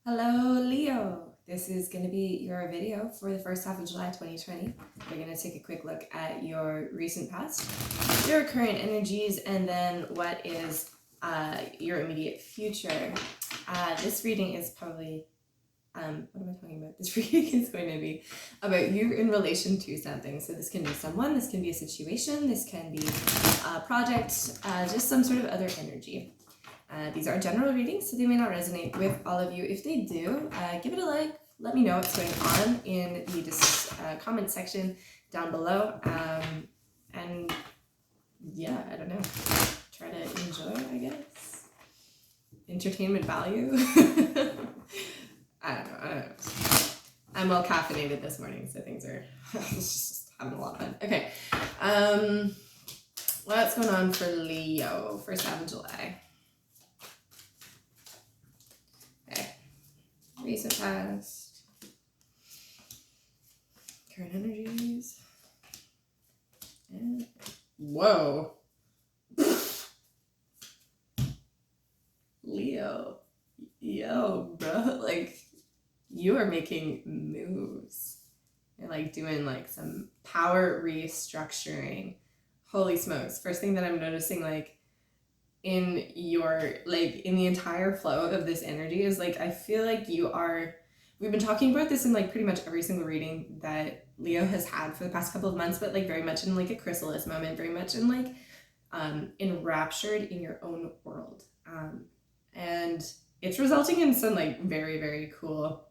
Hello, Leo. This is going to be your video for the first half of July 2020. We're going to take a quick look at your recent past, your current energies, and then what is your immediate future. This reading is probably, what am I talking about? This reading is going to be about you in relation to something. So this can be someone, this can be a situation, this can be a project, just some sort of other energy. These are general readings, so they may not resonate with all of you. If they do, give it a like. Let me know what's going on in the comment section down below. And yeah, I don't know. Try to enjoy, I guess. Entertainment value. I don't know. I'm well caffeinated this morning, so things are just having a lot of fun. Okay. What's going on for Leo? First half of July. Recent past, current energies, and whoa, Leo, yo, bro, like you are making moves. You're like doing like some power restructuring. Holy smokes! First thing that I'm noticing, like in your in the entire flow of this energy is like I feel like we've been talking about this in like pretty much every single reading that Leo has had for the past couple of months, but like very much in like a chrysalis moment, very much in like enraptured in your own world, and it's resulting in some like very, very cool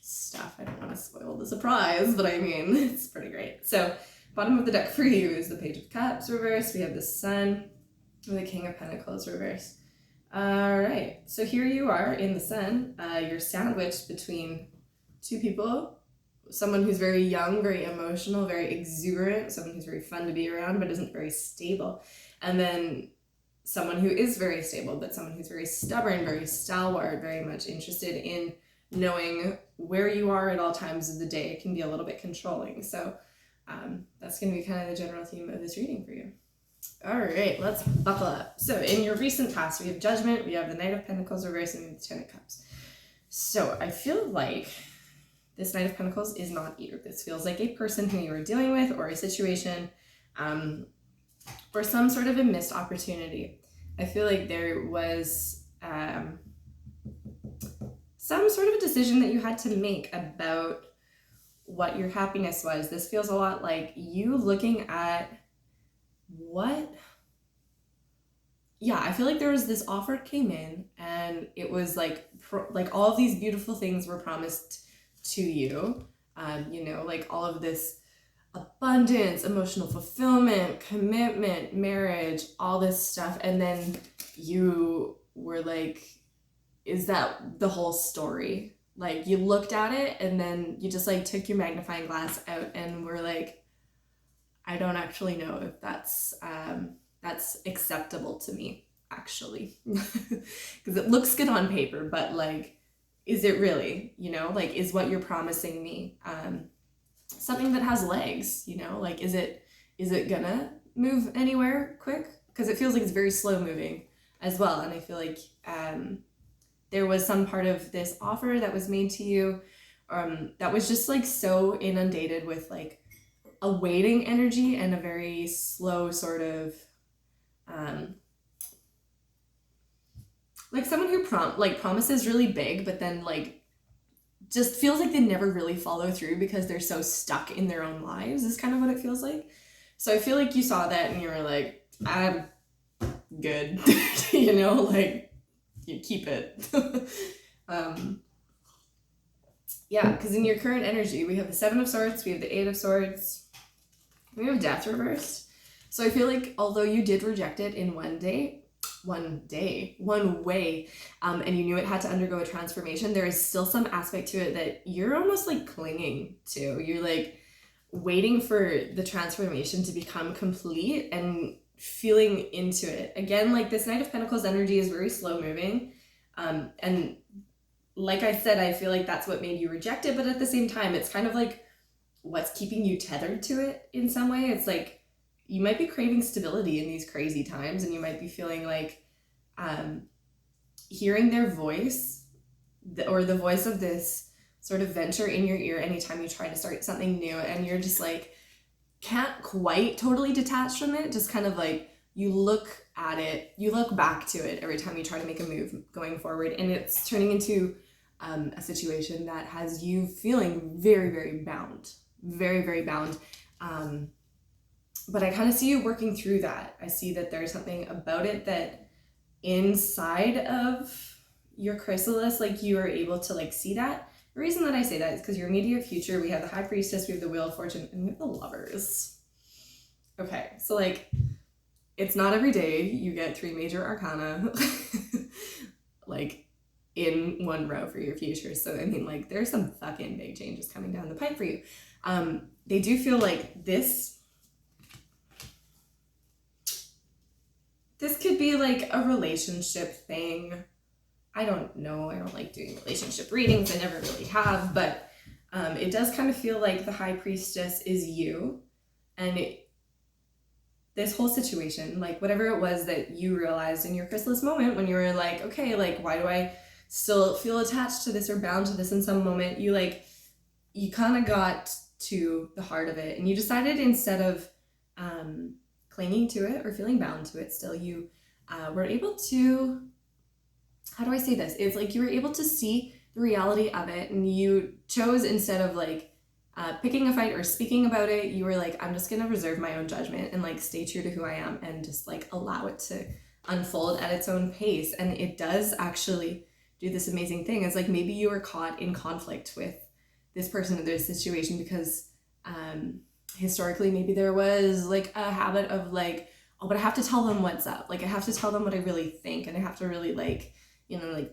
stuff. I don't want to spoil the surprise, but I mean it's pretty great. So bottom of the deck for you is the Page of Cups reversed. We have the Sun, the King of Pentacles reverse. All right, so here you are in the Sun. You're sandwiched between two people. Someone who's very young, very emotional, very exuberant, someone who's very fun to be around but isn't very stable. And then someone who is very stable, but someone who's very stubborn, very stalwart, very much interested in knowing where you are at all times of the day. It can be a little bit controlling. So that's going to be kind of the general theme of this reading for you. All right, let's buckle up. So in your recent past, we have Judgment, we have the Knight of Pentacles reversed, and we have the Ten of Cups. So I feel like this Knight of Pentacles is not you. This feels like a person who you are dealing with, or a situation, or some sort of a missed opportunity. I feel like there was some sort of a decision that you had to make about what your happiness was. This feels a lot like you looking at I feel like there was this offer came in, and it was like all of these beautiful things were promised to you, like all of this abundance, emotional fulfillment, commitment, marriage, all this stuff, and then you were like, is that the whole story? Like you looked at it and then you just like took your magnifying glass out and were like, I don't actually know if that's acceptable to me, actually. Because it looks good on paper, but like, is it really, like, is what you're promising me something that has legs, like, is it gonna move anywhere quick? Because it feels like it's very slow moving as well. And I feel like there was some part of this offer that was made to you that was just like so inundated with like a waiting energy and a very slow sort of like someone who promises really big, but then like just feels like they never really follow through because they're so stuck in their own lives is kind of what it feels like. So I feel like you saw that and you were like, I'm good. Like you keep it. Because in your current energy, we have the Seven of Swords, we have the Eight of Swords, we have Death reversed. So I feel like although you did reject it in one way, and you knew it had to undergo a transformation, there is still some aspect to it that you're almost like clinging to. You're like waiting for the transformation to become complete and feeling into it. Again, like this Knight of Pentacles energy is very slow moving. And like I said, I feel like that's what made you reject it, but at the same time, it's kind of like what's keeping you tethered to it in some way. It's like you might be craving stability in these crazy times, and you might be feeling like hearing their voice or the voice of this sort of venture in your ear anytime you try to start something new, and you're just like, can't quite totally detach from it, just kind of like you look at it, you look back to it every time you try to make a move going forward, and it's turning into a situation that has you feeling very, very bound, very, very bound. But I kind of see you working through that. I see that there's something about it that inside of your chrysalis, like you are able to like see that. The reason that I say that is because your immediate future, we have the High Priestess, we have the Wheel of Fortune, and we have the Lovers. Okay, so like, it's not every day you get 3 major arcana like in one row for your future. So I mean, like, there's some fucking big changes coming down the pipe for you. They do feel like this could be like a relationship thing. I don't know. I don't like doing relationship readings. I never really have, but it does kind of feel like the High Priestess is you, and this whole situation, like whatever it was that you realized in your chrysalis moment when you were like, okay, like, why do I still feel attached to this or bound to this in some moment? You kind of got to the heart of it, and you decided, instead of clinging to it or feeling bound to it still, you were able to, how do I say this? It's like you were able to see the reality of it, and you chose, instead of like picking a fight or speaking about it, you were like, I'm just gonna reserve my own judgment and like stay true to who I am and just like allow it to unfold at its own pace. And it does actually do this amazing thing. It's like maybe you were caught in conflict with this person or this situation because historically maybe there was like a habit of like, oh, but I have to tell them what's up. Like I have to tell them what I really think, and I have to really like, you know, like,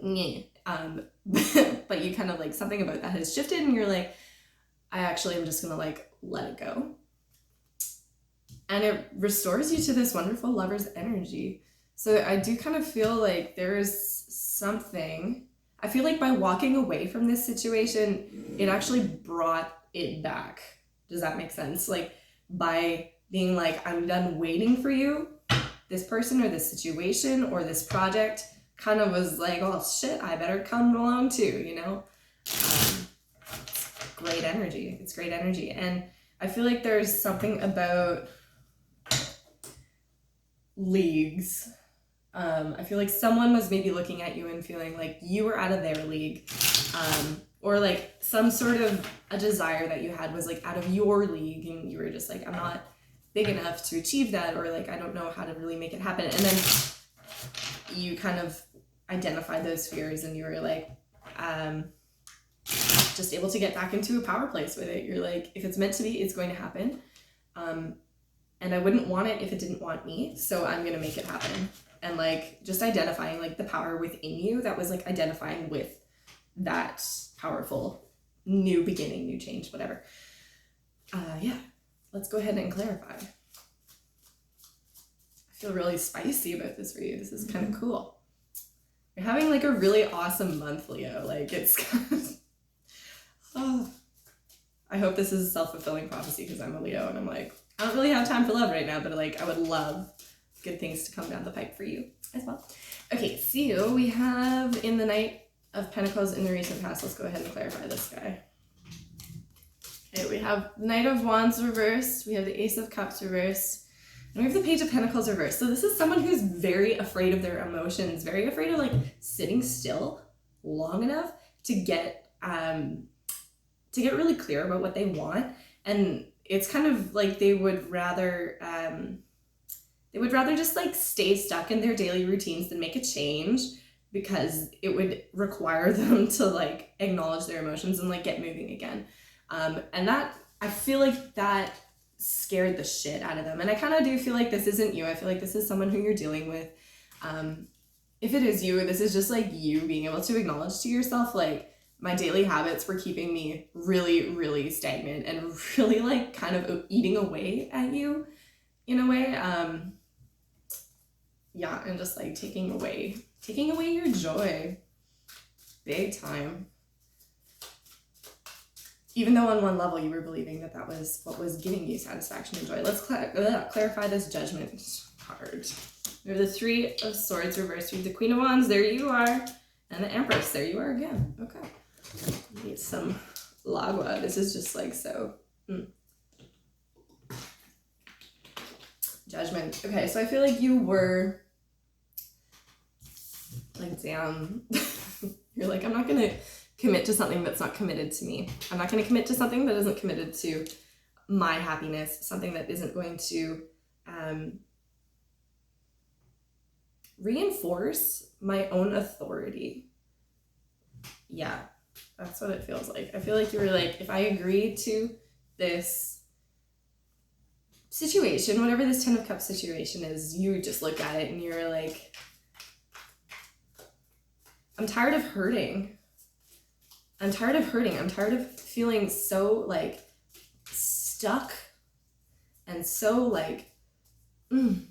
but you kind of like, something about that has shifted, and you're like, I actually am just gonna like let it go. And it restores you to this wonderful Lover's energy. So I do kind of feel like there's something, I feel like by walking away from this situation, it actually brought it back. Does that make sense? Like by being like, I'm done waiting for you, this person or this situation or this project kind of was like, oh shit, I better come along too, you know? Great energy. It's great energy. And I feel like there's something about leagues. I feel like someone was maybe looking at you and feeling like you were out of their league. Or like some sort of a desire that you had was like out of your league, and you were just like, I'm not big enough to achieve that, or like, I don't know how to really make it happen. And then you kind of identified those fears, and you were like, just able to get back into a power place with it. You're like, if it's meant to be, it's going to happen. And I wouldn't want it if it didn't want me. So I'm going to make it happen. And like, just identifying like the power within you that was like identifying with that powerful new beginning, new change, whatever. Yeah, let's go ahead and clarify. I feel really spicy about this for you. This is kind of cool. You're having like a really awesome month, Leo. Like it's kind of, oh, I hope this is a self-fulfilling prophecy because I'm a Leo and I'm like, I don't really have time for love right now, but like I would love good things to come down the pipe for you as well. Okay, so we have in the Knight of Pentacles in the recent past. Let's go ahead and clarify this guy. Okay, we have the Knight of Wands reversed. We have the Ace of Cups reversed. And we have the Page of Pentacles reversed. So this is someone who's very afraid of their emotions, very afraid of like sitting still long enough to get really clear about what they want. And it's kind of like they would rather just like stay stuck in their daily routines than make a change, because it would require them to like acknowledge their emotions and like get moving again. And that, I feel like that scared the shit out of them. And I kind of do feel like this isn't you. I feel like this is someone who you're dealing with. If it is you, this is just like you being able to acknowledge to yourself, like, my daily habits were keeping me really, really stagnant and really like kind of eating away at you in a way. Yeah, and just like taking away your joy big time. Even though on one level you were believing that that was what was giving you satisfaction and joy. Let's clarify this Judgment card. We have the Three of Swords reversed. We have the Queen of Wands. There you are. And the Empress, there you are again. Okay. Need some Lagua. This is just like so. Judgment. Okay, so I feel like you were like, damn. You're like, I'm not going to commit to something that's not committed to me. I'm not going to commit to something that isn't committed to my happiness, something that isn't going to reinforce my own authority. Yeah, that's what it feels like. I feel like you were like, if I agree to this situation, whatever this 10 of Cups situation is, you just look at it and you're like, I'm tired of hurting. I'm tired of hurting. I'm tired of feeling so like stuck and so like, you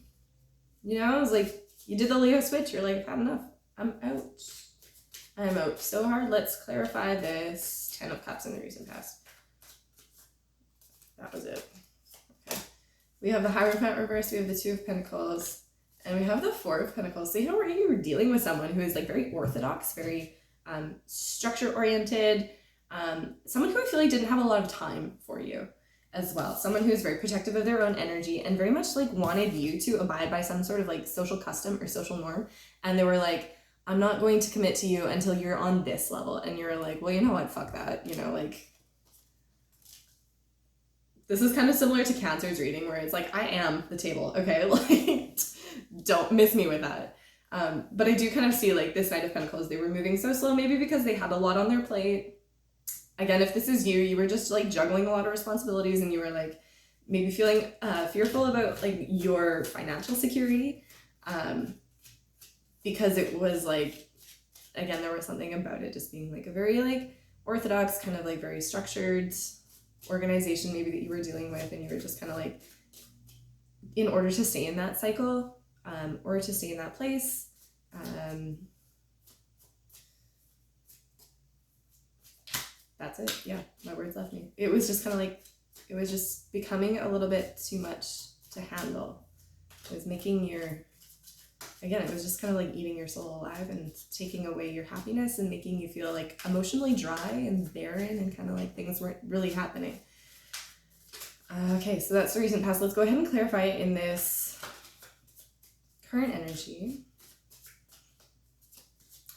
know, it's like you did the Leo switch. You're like, I've had enough. I'm out. I'm out so hard. Let's clarify this 10 of Cups in the recent past. That was it. Okay. We have the Hierophant reverse. We have the 2 of Pentacles. And we have the 4 of Pentacles. So, you know, you were dealing with someone who is like very orthodox, very structure-oriented, someone who I feel like didn't have a lot of time for you as well. Someone who's very protective of their own energy and very much like wanted you to abide by some sort of like social custom or social norm. And they were like, I'm not going to commit to you until you're on this level. And you're like, well, you know what? Fuck that. You know, like, this is kind of similar to Cancer's reading where it's like, I am the table. Okay. Like, don't miss me with that. But I do kind of see like this Knight of Pentacles, they were moving so slow, maybe because they had a lot on their plate. Again, if this is you, you were just like juggling a lot of responsibilities and you were like maybe feeling fearful about like your financial security. Because it was like, again, there was something about it just being like a very like orthodox, kind of like very structured organization maybe that you were dealing with, and you were just kind of like, in order to stay in that cycle, or to stay in that place, that's it. Yeah, my words left me. It was just kind of like, it was just becoming a little bit too much to handle. It was making your, again, it was just kind of like eating your soul alive and taking away your happiness and making you feel like emotionally dry and barren and kind of like things weren't really happening. Okay, so that's the recent past. Let's go ahead and clarify it in this current energy.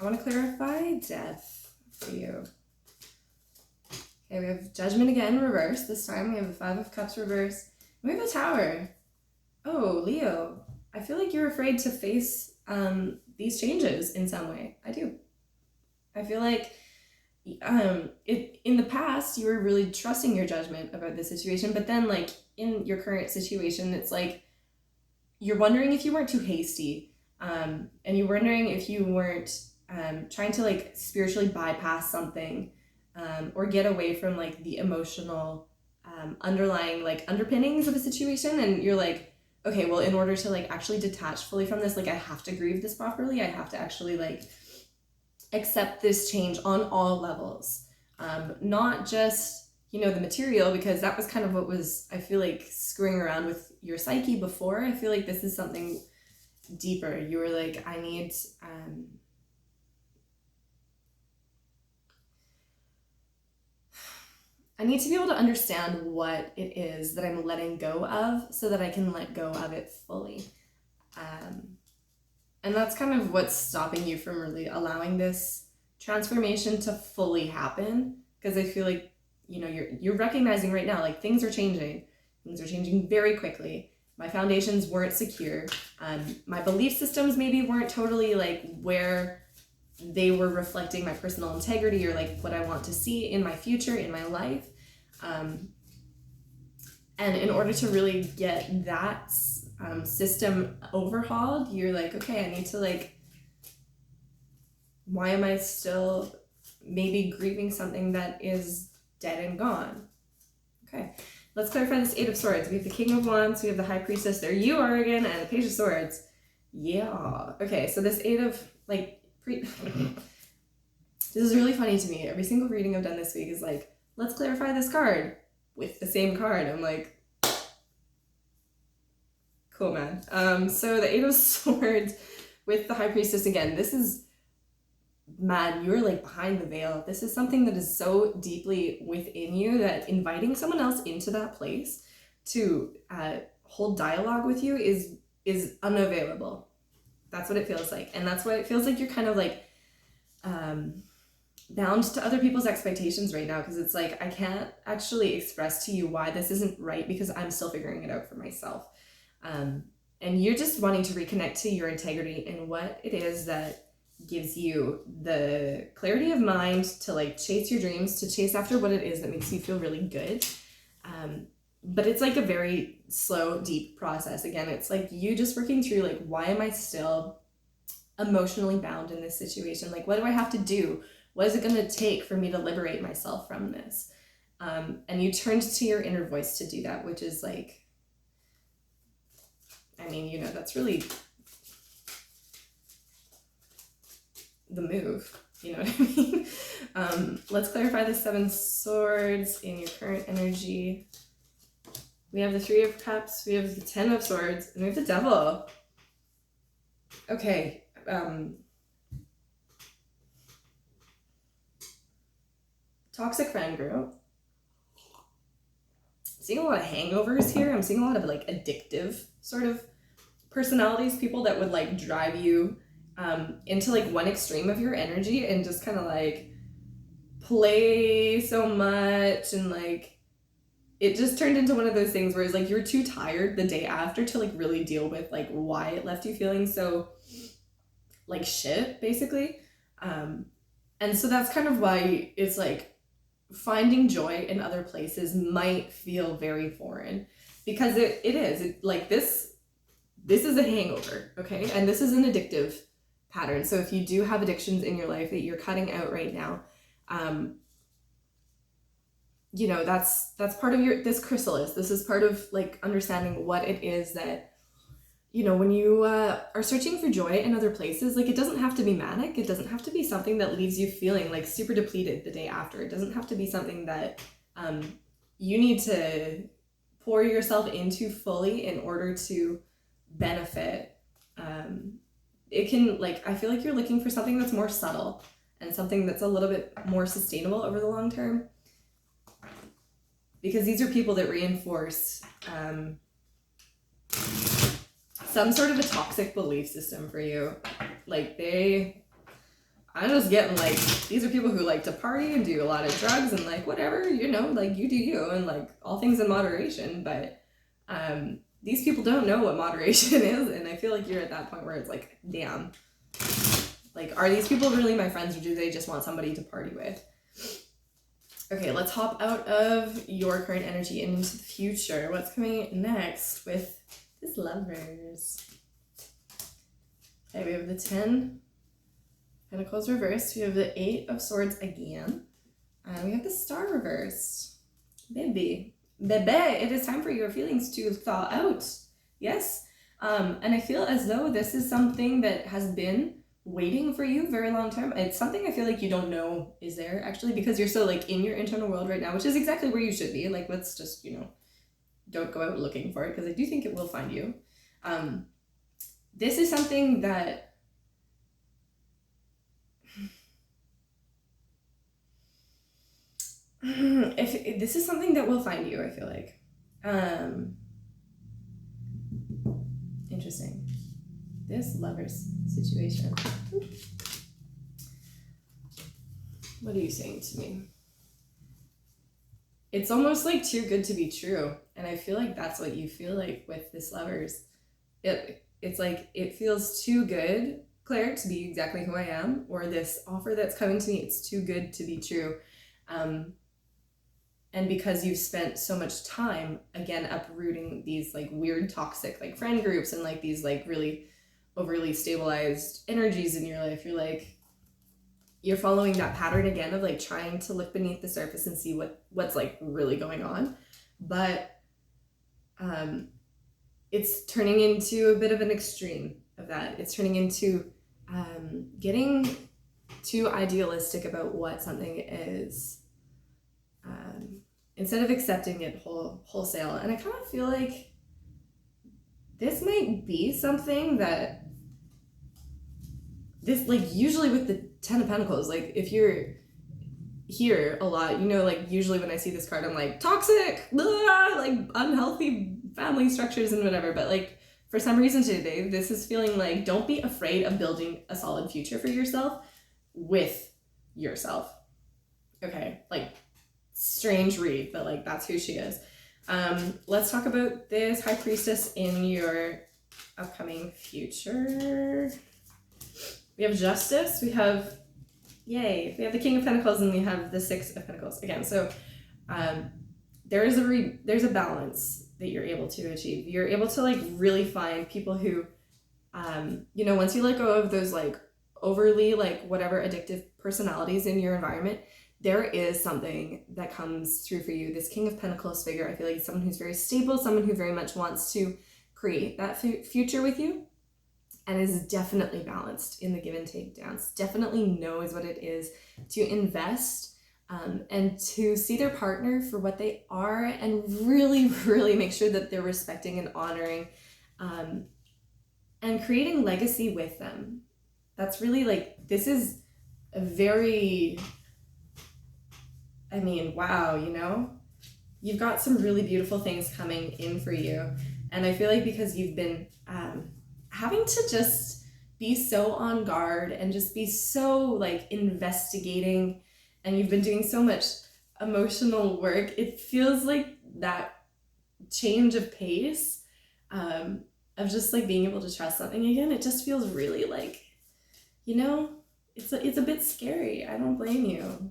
I want to clarify death for you. Okay, we have Judgment again, reverse. This time we have the 5 of Cups reverse. We have a Tower. Oh, Leo. I feel like you're afraid to face these changes in some way. I do. I feel like in the past you were really trusting your judgment about the situation, but then like in your current situation, it's like you're wondering if you weren't too hasty, and you're wondering if you weren't trying to like spiritually bypass something, or get away from like the emotional underlying like underpinnings of a situation, and you're like, okay, well, in order to like actually detach fully from this, like I have to grieve this properly. I have to actually like accept this change on all levels, not just, you know, the material, because that was kind of what was, I feel like, screwing around with your psyche before. I feel like this is something deeper. You were like, I need to be able to understand what it is that I'm letting go of so that I can let go of it fully. And that's kind of what's stopping you from really allowing this transformation to fully happen. Because I feel like, you know, you're recognizing right now, like things are changing. Things are changing very quickly. My foundations weren't secure. My belief systems maybe weren't totally like where they were reflecting my personal integrity or like what I want to see in my future, in my life. And in order to really get that system overhauled, you're like, okay, I need to like, why am I still maybe grieving something that is dead and gone? Okay, let's clarify this 8 of Swords. We have the King of Wands, we have the High Priestess, there you are again, and the Page of Swords. Yeah. Okay, so this 8 of, like, this is really funny to me. Every single reading I've done this week is like, let's clarify this card with the same card. I'm like, cool, man. So the 8 of Swords with the High Priestess again. This is man, you're like behind the veil. This is something that is so deeply within you that inviting someone else into that place to hold dialogue with you is unavailable. That's what it feels like. And that's why it feels like you're kind of like bound to other people's expectations right now, because it's like I can't actually express to you why this isn't right because I'm still figuring it out for myself. And you're just wanting to reconnect to your integrity and what it is that gives you the clarity of mind to like chase your dreams, to chase after what it is that makes you feel really good. But it's like a very slow, deep process. Again, it's like you just working through like, why am I still emotionally bound in this situation? Like, what do I have to do? What is it going to take for me to liberate myself from this? And you turned to your inner voice to do that, which is like, I mean, you know, that's really the move. You know what I mean? Let's clarify the 7 swords in your current energy. We have the 3 of Cups, we have the 10 of Swords, and we have the Devil. Okay. Toxic friend group. I'm seeing a lot of hangovers here. I'm seeing a lot of like addictive sort of personalities, people that would like drive you into like one extreme of your energy and just kind of like play so much, and like it just turned into one of those things where it's like you're too tired the day after to like really deal with like why it left you feeling so like shit, basically. And so that's kind of why it's like finding joy in other places might feel very foreign, because it is like this is a hangover, okay? And this is an addictive pattern. So if you do have addictions in your life that you're cutting out right now, you know, that's part of this chrysalis. This is part of like understanding what it is that, you know, when you are searching for joy in other places, like it doesn't have to be manic. It doesn't have to be something that leaves you feeling like super depleted the day after. It doesn't have to be something that you need to pour yourself into fully in order to benefit. It can, like, I feel like you're looking for something that's more subtle and something that's a little bit more sustainable over the long term, because these are people that reinforce some sort of a toxic belief system for you. Like I'm just getting like, these are people who like to party and do a lot of drugs and like whatever, you know, like you do you, and like all things in moderation. But these people don't know what moderation is, and I feel like you're at that point where it's like, damn, like are these people really my friends, or do they just want somebody to party with? Okay, let's hop out of your current energy and into the future. What's coming next with this Lovers? Okay, we have the 10 Pentacles reversed. We have the 8 of Swords again. And we have the Star reversed. Bebe, it is time for your feelings to thaw out. Yes. And I feel as though this is something that has been waiting for you very long term. It's something I feel like you don't know is there, actually, because you're so like in your internal world right now, which is exactly where you should be. Like, let's just, you know, don't go out looking for it, because I do think it will find you. This is something that if this is something that will find you, I feel like. Interesting. This Lovers situation. What are you saying to me? It's almost like too good to be true. And I feel like that's what you feel like with this Lovers. It's like, it feels too good, Claire, to be exactly who I am, or this offer that's coming to me, it's too good to be true. And because you've spent so much time, again, uprooting these like weird toxic like friend groups and like these like really overly stabilized energies in your life, you're following that pattern again of like trying to look beneath the surface and see what's like really going on. But it's turning into a bit of an extreme of that. It's turning into getting too idealistic about what something is, instead of accepting it wholesale. And I kind of feel like this might be something that this, like, usually with the Ten of Pentacles. Like, if you're here a lot, like, usually when I see this card, I'm like, toxic, blah, like, unhealthy family structures and whatever. But, like, for some reason today, this is feeling like, don't be afraid of building a solid future for yourself with yourself. Okay, like, strange read, but, like, that's who she is. Let's talk about this High Priestess in your upcoming future. We have Justice, we have the King of Pentacles, and we have the Six of Pentacles again. So there's a balance that you're able to achieve. You're able to, like, really find people who, once you let go of those, like, overly, like, whatever addictive personalities in your environment, there is something that comes through for you. This King of Pentacles figure, I feel like someone who's very stable, someone who very much wants to create that future with you, and is definitely balanced in the give and take dance, definitely knows what it is to invest and to see their partner for what they are, and really, really make sure that they're respecting and honoring and creating legacy with them. That's really, like, this is a very, wow, you've got some really beautiful things coming in for you. And I feel like because you've been having to just be so on guard and just be so, like, investigating, and you've been doing so much emotional work, it feels like that change of pace of just, like, being able to trust something again, it just feels really, like, it's a bit scary. I don't blame you.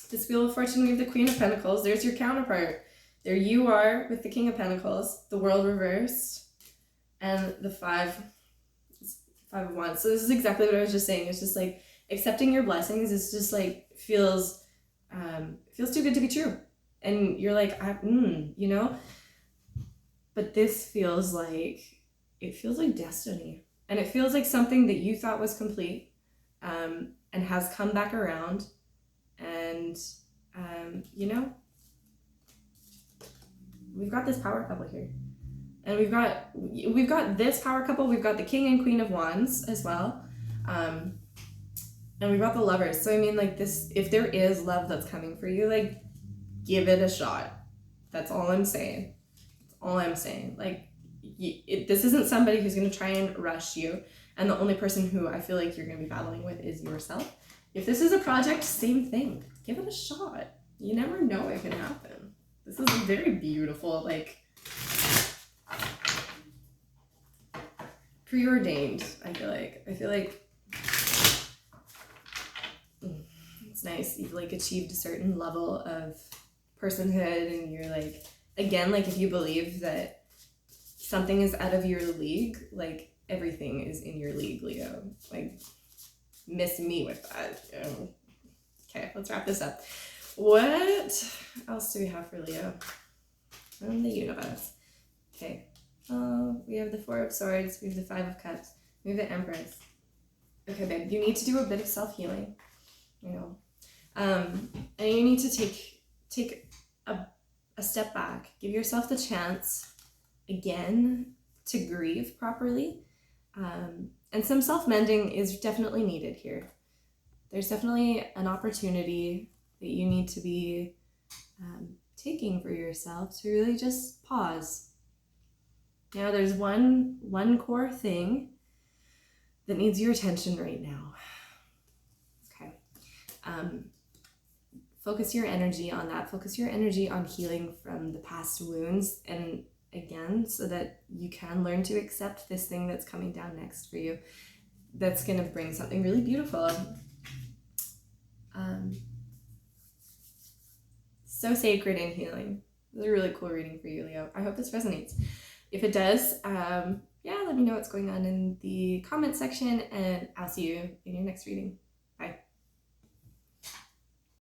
This Wheel of Fortune, we have the Queen of Pentacles. There's your counterpart. There you are with the King of Pentacles, the World reversed, and the Five of Wands. So this is exactly what I was just saying. It's just, like, accepting your blessings is just, like, feels too good to be true. And you're like, But this feels like destiny. And it feels like something that you thought was complete and has come back around. And, we've got this power couple here. And we've got this power couple. We've got the King and Queen of Wands as well. And we've got the Lovers. So, like, this, if there is love that's coming for you, like, give it a shot. That's all I'm saying. Like, this isn't somebody who's going to try and rush you. And the only person who I feel like you're going to be battling with is yourself. If this is a project, same thing. Give it a shot. You never know it can happen. This is a very beautiful, like, preordained, I feel like it's nice. You've, like, achieved a certain level of personhood, and you're, like, again, like, if you believe that something is out of your league, like, everything is in your league, Leo. Like, miss me with that. Okay, let's wrap this up. What else do we have for Leo? From the universe. Okay. We have the Four of Swords. We have the Five of Cups. We have the Empress. Okay, babe, you need to do a bit of self-healing. And you need to take a step back. Give yourself the chance, again, to grieve properly. And some self-mending is definitely needed here. There's definitely an opportunity that you need to be taking for yourself to really just pause. Now, there's one core thing that needs your attention right now. Okay. Focus your energy on that. Focus your energy on healing from the past wounds, and again, so that you can learn to accept this thing that's coming down next for you. That's going to bring something really beautiful. So sacred and healing. This is a really cool reading for you, Leo. I hope this resonates. If it does, let me know what's going on in the comment section, and I'll see you in your next reading.